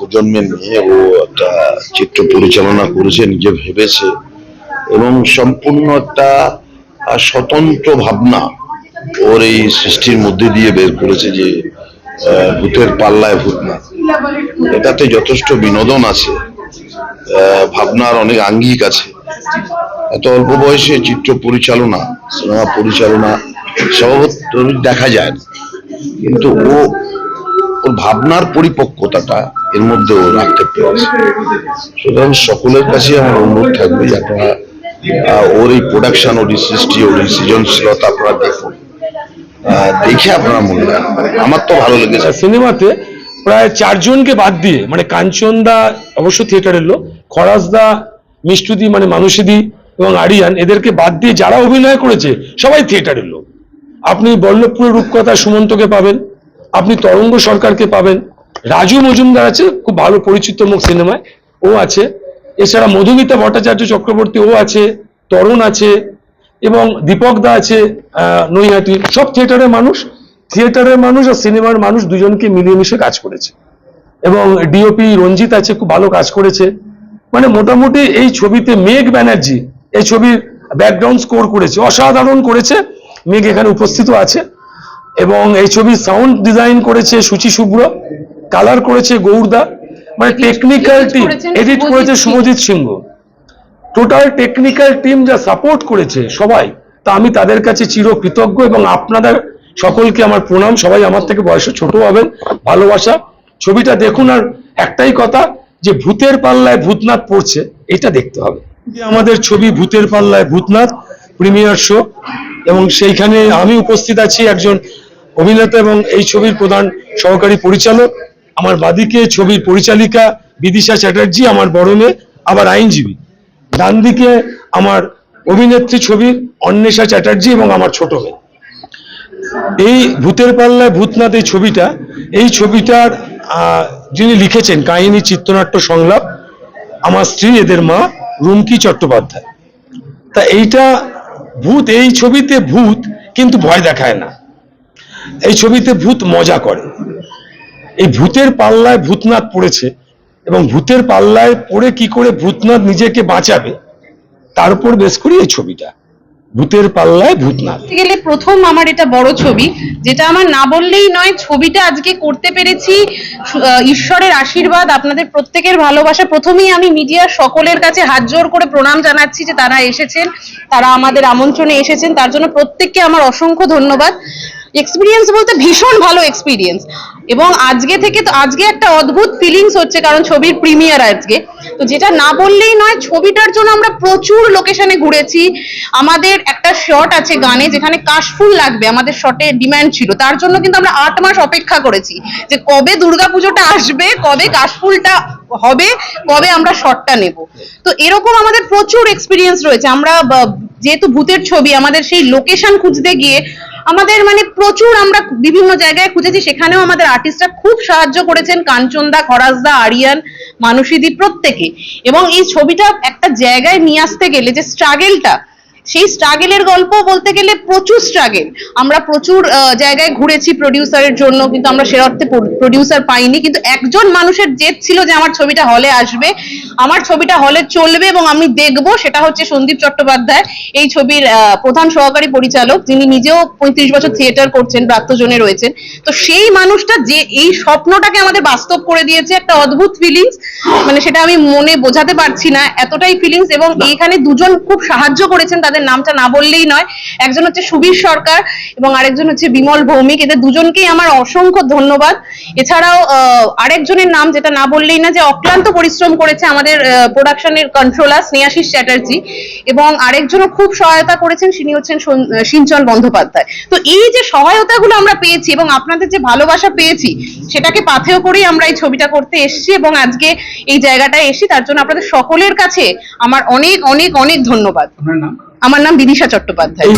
প্রজন্মের নিয়ে ও একটা চিত্র পরিচালনা করেছে, নিজে ভেবেছে এবং সম্পূর্ণ একটা স্বতন্ত্র ভাবনা ওর এই সৃষ্টির মধ্যে দিয়ে বের করেছে যে ভূতের পাল্লায় ভূতনাথ। এটাতে যথেষ্ট বিনোদন আছে, ভাবনার অনেক আঙ্গিক আছে। এত অল্প বয়সে চিত্র পরিচালনা, সিনেমা পরিচালনা স্বভাবত দেখা যায় না, কিন্তু ওর ভাবনার পরিপক্কতাটা এর মধ্যে ও রাখতে পেরেছে। সুতরাং সকলের কাছে আমার অনুরোধ থাকবে যে আপনারা ওর এই প্রোডাকশন, ওর এই সৃষ্টি, ওর এই সৃজনশীলতা আপনারা দেখুন, দেখে আপনারা মূল্যায়ন করেন। আমার তো ভালো লেগেছে। সিনেমাতে প্রায় 4 জনকে বাদ দিয়ে, মানে কাঞ্চন দা অবশ্য থিয়েটারের লোক, খরাজ দা, মিষ্টুদি মানে মানুষিদি এবং আরিয়ান, এদেরকে বাদ দিয়ে যারা অভিনয় করেছে সবাই থিয়েটারের লোক। আপনি বল্লভপুরের রূপকথা সুমন্তকে পাবেন, আপনি তরঙ্গ সরকারকে পাবেন, রাজু মজুমদার আছে, খুব ভালো পরিচিত মুখ সিনেমায়, ও আছে। এছাড়া মধুমিতা ভট্টাচার্য চক্রবর্তী ও আছে, তরুণ আছে এবং দীপক দা আছে, নৈহাটি। সব থিয়েটারের মানুষ আর সিনেমার মানুষ দুজনকে মিলিয়ে মিশে কাজ করেছে। এবং ডিওপি রঞ্জিত আছে, খুব ভালো কাজ করেছে। মানে মোটামুটি এই ছবিতে মেঘ ব্যানার্জি এই ছবির ব্যাকগ্রাউন্ড স্কোর করেছে, অসাধারণ করেছে। মেঘ এখানে উপস্থিত আছে। এবং এই ছবির সাউন্ড ডিজাইন করেছে সুচি শুভ্র, কালার করেছে গৌরদা, মানে টেকনিক্যাল টিম, এডিট করেছে শুভজিৎ সিংহ। টোটাল টেকনিক্যাল টিম যা সাপোর্ট করেছে সবাই, তা আমি তাদের কাছে চিরকৃতজ্ঞ। এবং আপনাদের সকলকে আমার প্রণাম। সবাই আমার থেকে বয়সে ছোট হবেন, ভালোবাসা। ছবিটা দেখুন, আর একটাই কথা যে ভূতের পাল্লায় ভূতনাথ পড়ছে, এটা দেখতে হবে। আমাদের ছবি ভূতের পাল্লায় ভূতনাথ প্রিমিয়ার শো, এবং সেইখানে আমি উপস্থিত আছি, একজন অভিনেতা এবং এই ছবির প্রধান সহকারী পরিচালক। আমার বাদিকে ছবির পরিচালিকা বিদিশা চ্যাটার্জি, আমার বড় মেয়ে, আবার আইনজীবী। ডান দিকে আমার অভিনেত্রী ছবির অন্বেষা চ্যাটার্জি এবং আমার ছোট মেয়ে। এই ভূতের পাল্লায় ভূতনাথ এই ছবিটার যিনি লিখেছেন কাহিনী, চিত্রনাট্য, সংলাপ, আমার স্ত্রী, এদের মা রুমকি চট্টোপাধ্যায়। তা এইটা ভূত, এই ছবিতে ভূত কিন্তু ভয় দেখায় না, এই ছবিতে ভূত মজা করে। এই ভূতের পাল্লায় ভূতনাথ পড়েছে, এবং ভূতের পাল্লায় পড়ে কি করে ভূতনাথ নিজেকে বাঁচাবে তার উপর বেশ করে এই ছবিটা, ভূতের পাল্লায় ভূতনাথ। গেলে প্রথম আমার এটা বড় ছবি, যেটা আমার না বললেই নয়। ছবিটা আজকে করতে পেরেছি ঈশ্বরের আশীর্বাদ, আপনাদের প্রত্যেকের ভালোবাসা। প্রথমেই আমি মিডিয়ার সকলের কাছে হাত জোড় করে প্রণাম জানাচ্ছি যে তারা এসেছেন, তারা আমাদের আমন্ত্রণে এসেছেন, তার জন্য প্রত্যেককে আমার অসংখ্য ধন্যবাদ। এক্সপিরিয়েন্স বলতে ভীষণ ভালো এক্সপিরিয়েন্স, এবং আজকে একটা অদ্ভুত ফিলিংস হচ্ছে, কারণ ছবির প্রিমিয়ার আজকে। তো যেটা না বললেই নয়, ছবিটার জন্য আমরা প্রচুর লোকেশনে ঘুরেছি। আমাদের একটা শট আছে গানে যেখানে কাশফুল লাগবে, আমাদের শটে ডিমান্ড ছিল। তার জন্য কিন্তু আমরা 8 মাস অপেক্ষা করেছি যে কবে দুর্গাপুজোটা আসবে, কবে কাশফুলটা হবে, কবে আমরা শটটা নেব। তো এরকম আমাদের প্রচুর এক্সপিরিয়েন্স রয়েছে। আমরা যেহেতু ভূতের ছবি, আমাদের সেই লোকেশন খুঁজতে গিয়ে আমাদের মানে প্রচুর আমরা বিভিন্ন জায়গায় খুঁজেছি, সেখানেও আমাদের আর্টিস্টরা খুব সাহায্য করেছেন, কাঞ্চনদা, খরাজদা, আরিয়ান, মানসীদি, প্রত্যেকে। এবং এই ছবিটা একটা জায়গায় নিয়ে আসতে গেলে যে স্ট্রাগেলটা, সেই স্ট্রাগেলের গল্প বলতে গেলে প্রচুর স্ট্রাগেল। আমরা প্রচুর জায়গায় ঘুরেছি প্রডিউসারের জন্য, কিন্তু আমরা সে অর্থে প্রডিউসার পাইনি। কিন্তু একজন মানুষের জেদ ছিল যে আমার ছবিটা হলে আসবে, আমার ছবিটা হলে চলবে এবং আমি দেখব, সেটা হচ্ছে সন্দীপ চট্টোপাধ্যায়, এই ছবির প্রধান সহকারী পরিচালক, যিনি নিজেও 35 বছর থিয়েটার করছেন, প্রাত্যজনে রয়েছেন। তো সেই মানুষটা যে এই স্বপ্নটাকে আমাদের বাস্তব করে দিয়েছে, একটা অদ্ভুত ফিলিংস, মানে সেটা আমি মনে বোঝাতে পারছি না, এতটাই ফিলিংস। এবং এইখানে দুজন খুব সাহায্য করেছেন, তাদের নামটা না বললেই নয়। একজন হচ্ছে সুবীর সরকার এবং আরেকজন হচ্ছে বিমল ভৌমিক। এদের দুজনকেই আমার অসংখ্য ধন্যবাদ। এছাড়াও আরেকজনের নাম যেটা না বললেই না, যে অক্লান্ত পরিশ্রম করেছে আমাদের প্রোডাকশনের কন্ট্রোলার স্নেহাশিস চ্যাটার্জি, এবং আরেকজনও খুব সহায়তা করেছেন, তিনি হচ্ছেন সিঞ্চন বন্দ্যোপাধ্যায়। তো এই যে সহায়তাগুলো আমরা পেয়েছি এবং আপনাদের যে ভালোবাসা পেয়েছি, সেটাকে পাথেয় করেই আমরা এই ছবিটা করতে এসেছি এবং আজকে এই জায়গাটায় এসেছি। তার জন্য আপনাদের সকলের কাছে আমার অনেক অনেক অনেক ধন্যবাদ। আমার নাম বিদিশা চট্টোপাধ্যায়।